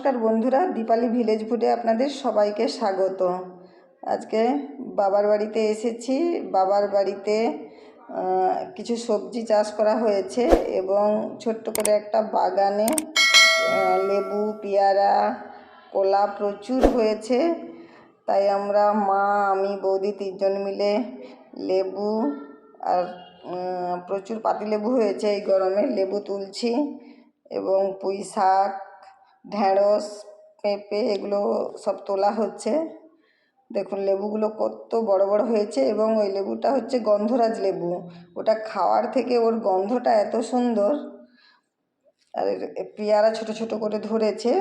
নমস্কার বন্ধুরা, দীপালি ভিলেজ ফুডে আপনাদের সবাইকে স্বাগত। আজকে বাবার বাড়িতে এসেছি। বাবার বাড়িতে কিছু সবজি চাষ করা হয়েছে এবং ছোট্ট করে একটা বাগানে লেবু, পেয়ারা, কলা প্রচুর হয়েছে। তাই আমরা মা, আমি, বৌদি তিনজন মিলে লেবু আর প্রচুর পাতিলেবু হয়েছে, এই গরমে লেবু তুলছি এবং পুঁই শাক, ঢেঁড়স, পেঁপে এগুলো সব তোলা হচ্ছে। দেখুন লেবুগুলো কত বড় বড় হয়েছে এবং ওই লেবুটা হচ্ছে গন্ধরাজ লেবু। ওটা খাওয়ার থেকে ওর গন্ধটা এত সুন্দর। আর পেয়ারা ছোট ছোট করে ধরেছে।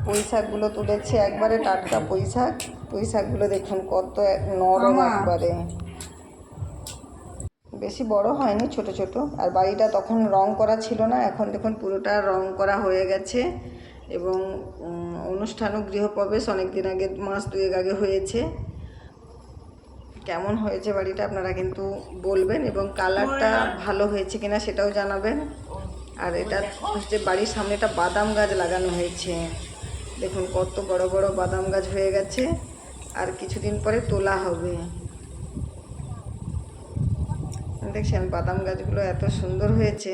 পুঁই শাকগুলো তুলেছে, একবারে টাটকা পুঁই শাক। পুঁই শাকগুলো দেখুন কত নরম, একবারে বেশি বড় হয়নি, ছোট ছোট। আর বাড়িটা তখন রং করা ছিল না, এখন দেখুন পুরোটা রং করা হয়ে গেছে এবং অনুষ্ঠান ও গৃহপ্রবেশ অনেক দিন আগে, মাস দুয়েক আগে হয়েছে। কেমন হয়েছে বাড়িটা আপনারা কিন্তু বলবেন এবং কালারটা ভালো হয়েছে কিনা সেটাও জানাবেন। আর এটা হচ্ছে বাড়ির সামনে একটা বাদাম গাছ লাগানো হয়েছে। দেখুন কত বড় বড় বাদাম গাছ হয়ে গেছে, আর কিছুদিন পরে তোলা হবে। দেখছেন বাদাম গাছগুলো এত সুন্দর হয়েছে।